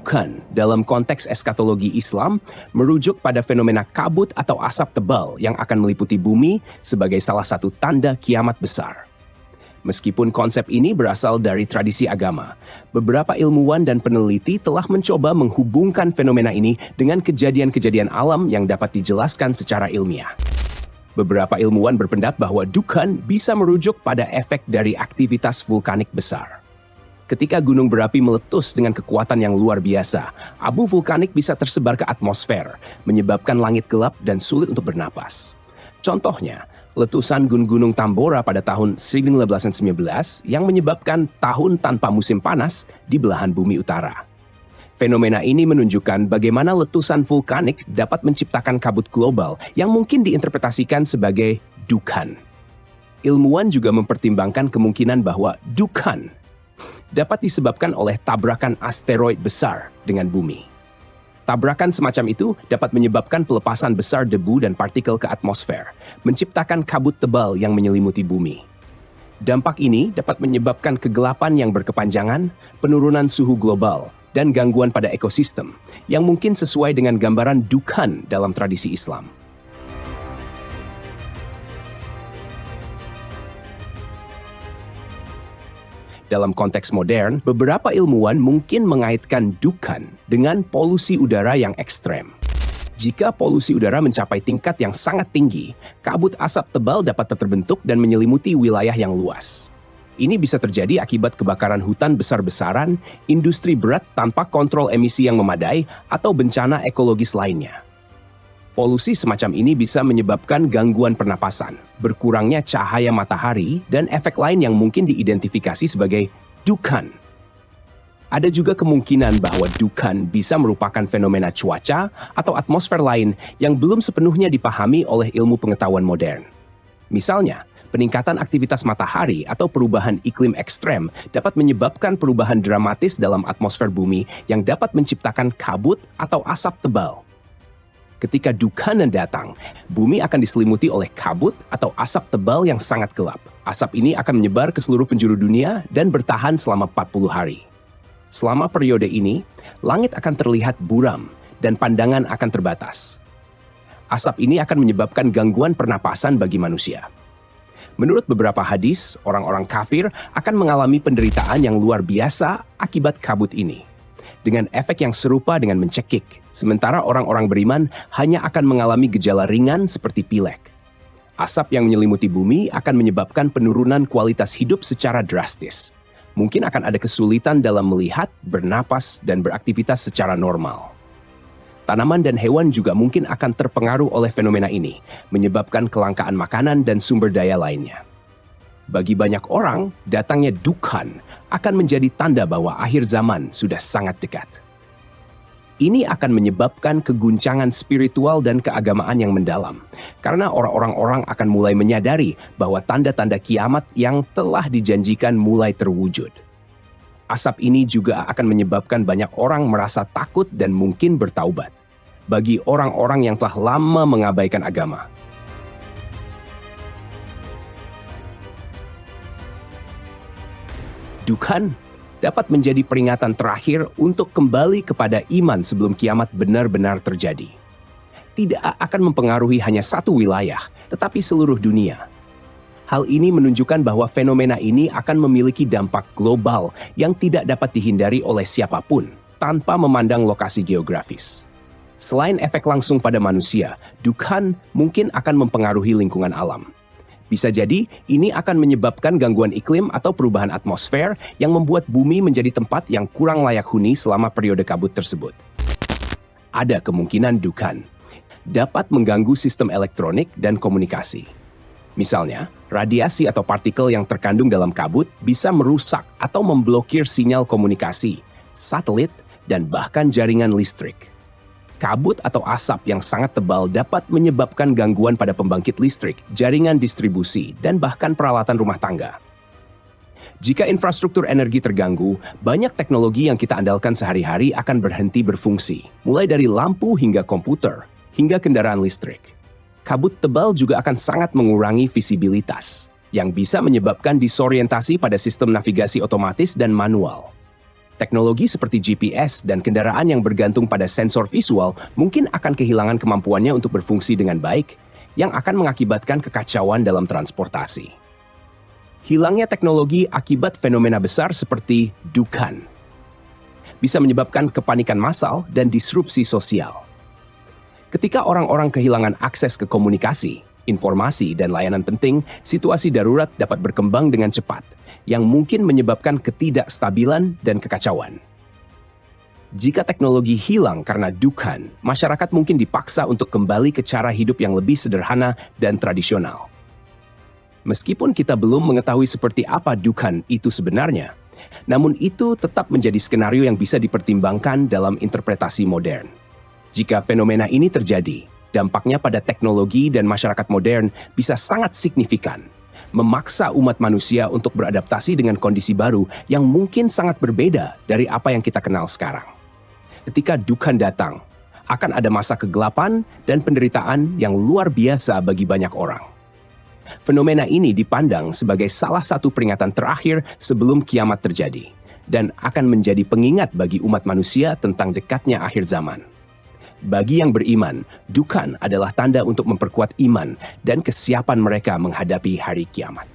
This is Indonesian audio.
Dukhan dalam konteks eskatologi Islam merujuk pada fenomena kabut atau asap tebal yang akan meliputi bumi sebagai salah satu tanda kiamat besar. Meskipun konsep ini berasal dari tradisi agama, beberapa ilmuwan dan peneliti telah mencoba menghubungkan fenomena ini dengan kejadian-kejadian alam yang dapat dijelaskan secara ilmiah. Beberapa ilmuwan berpendapat bahwa Dukhan bisa merujuk pada efek dari aktivitas vulkanik besar. Ketika gunung berapi meletus dengan kekuatan yang luar biasa, abu vulkanik bisa tersebar ke atmosfer, menyebabkan langit gelap dan sulit untuk bernapas. Contohnya, letusan Gunung Tambora pada tahun 1919 yang menyebabkan tahun tanpa musim panas di belahan bumi utara. Fenomena ini menunjukkan bagaimana letusan vulkanik dapat menciptakan kabut global yang mungkin diinterpretasikan sebagai Dukhan. Ilmuwan juga mempertimbangkan kemungkinan bahwa Dukhan dapat disebabkan oleh tabrakan asteroid besar dengan bumi. Tabrakan semacam itu dapat menyebabkan pelepasan besar debu dan partikel ke atmosfer, menciptakan kabut tebal yang menyelimuti bumi. Dampak ini dapat menyebabkan kegelapan yang berkepanjangan, penurunan suhu global, dan gangguan pada ekosistem, yang mungkin sesuai dengan gambaran Dukhan dalam tradisi Islam. Dalam konteks modern, beberapa ilmuwan mungkin mengaitkan Dukhan dengan polusi udara yang ekstrem. Jika polusi udara mencapai tingkat yang sangat tinggi, kabut asap tebal dapat terbentuk dan menyelimuti wilayah yang luas. Ini bisa terjadi akibat kebakaran hutan besar-besaran, industri berat tanpa kontrol emisi yang memadai, atau bencana ekologis lainnya. Polusi semacam ini bisa menyebabkan gangguan pernapasan, berkurangnya cahaya matahari, dan efek lain yang mungkin diidentifikasi sebagai Dukhan. Ada juga kemungkinan bahwa Dukhan bisa merupakan fenomena cuaca atau atmosfer lain yang belum sepenuhnya dipahami oleh ilmu pengetahuan modern. Misalnya, peningkatan aktivitas matahari atau perubahan iklim ekstrem dapat menyebabkan perubahan dramatis dalam atmosfer bumi yang dapat menciptakan kabut atau asap tebal. Ketika Dukhan datang, bumi akan diselimuti oleh kabut atau asap tebal yang sangat gelap. Asap ini akan menyebar ke seluruh penjuru dunia dan bertahan selama 40 hari. Selama periode ini, langit akan terlihat buram dan pandangan akan terbatas. Asap ini akan menyebabkan gangguan pernapasan bagi manusia. Menurut beberapa hadis, orang-orang kafir akan mengalami penderitaan yang luar biasa akibat kabut ini, dengan efek yang serupa dengan mencekik, sementara orang-orang beriman hanya akan mengalami gejala ringan seperti pilek. Asap yang menyelimuti bumi akan menyebabkan penurunan kualitas hidup secara drastis. Mungkin akan ada kesulitan dalam melihat, bernapas, dan beraktivitas secara normal. Tanaman dan hewan juga mungkin akan terpengaruh oleh fenomena ini, menyebabkan kelangkaan makanan dan sumber daya lainnya. Bagi banyak orang, datangnya Dukhan akan menjadi tanda bahwa akhir zaman sudah sangat dekat. Ini akan menyebabkan keguncangan spiritual dan keagamaan yang mendalam, karena orang-orang akan mulai menyadari bahwa tanda-tanda kiamat yang telah dijanjikan mulai terwujud. Asap ini juga akan menyebabkan banyak orang merasa takut dan mungkin bertaubat, bagi orang-orang yang telah lama mengabaikan agama. Dukhan dapat menjadi peringatan terakhir untuk kembali kepada iman sebelum kiamat benar-benar terjadi. Tidak akan mempengaruhi hanya satu wilayah, tetapi seluruh dunia. Hal ini menunjukkan bahwa fenomena ini akan memiliki dampak global yang tidak dapat dihindari oleh siapapun tanpa memandang lokasi geografis. Selain efek langsung pada manusia, Dukhan mungkin akan mempengaruhi lingkungan alam. Bisa jadi, ini akan menyebabkan gangguan iklim atau perubahan atmosfer yang membuat bumi menjadi tempat yang kurang layak huni selama periode kabut tersebut. Ada kemungkinan Dukhan dapat mengganggu sistem elektronik dan komunikasi. Misalnya, radiasi atau partikel yang terkandung dalam kabut bisa merusak atau memblokir sinyal komunikasi, satelit, dan bahkan jaringan listrik. Kabut atau asap yang sangat tebal dapat menyebabkan gangguan pada pembangkit listrik, jaringan distribusi, dan bahkan peralatan rumah tangga. Jika infrastruktur energi terganggu, banyak teknologi yang kita andalkan sehari-hari akan berhenti berfungsi, mulai dari lampu hingga komputer, hingga kendaraan listrik. Kabut tebal juga akan sangat mengurangi visibilitas, yang bisa menyebabkan disorientasi pada sistem navigasi otomatis dan manual. Teknologi seperti GPS dan kendaraan yang bergantung pada sensor visual mungkin akan kehilangan kemampuannya untuk berfungsi dengan baik, yang akan mengakibatkan kekacauan dalam transportasi. Hilangnya teknologi akibat fenomena besar seperti Dukhan bisa menyebabkan kepanikan massal dan disrupsi sosial. Ketika orang-orang kehilangan akses ke komunikasi, informasi, dan layanan penting, situasi darurat dapat berkembang dengan cepat, yang mungkin menyebabkan ketidakstabilan dan kekacauan. Jika teknologi hilang karena Dukhan, masyarakat mungkin dipaksa untuk kembali ke cara hidup yang lebih sederhana dan tradisional. Meskipun kita belum mengetahui seperti apa Dukhan itu sebenarnya, namun itu tetap menjadi skenario yang bisa dipertimbangkan dalam interpretasi modern. Jika fenomena ini terjadi, dampaknya pada teknologi dan masyarakat modern bisa sangat signifikan, memaksa umat manusia untuk beradaptasi dengan kondisi baru yang mungkin sangat berbeda dari apa yang kita kenal sekarang. Ketika Dukhan datang, akan ada masa kegelapan dan penderitaan yang luar biasa bagi banyak orang. Fenomena ini dipandang sebagai salah satu peringatan terakhir sebelum kiamat terjadi, dan akan menjadi pengingat bagi umat manusia tentang dekatnya akhir zaman. Bagi yang beriman, Dukhan adalah tanda untuk memperkuat iman dan kesiapan mereka menghadapi hari kiamat.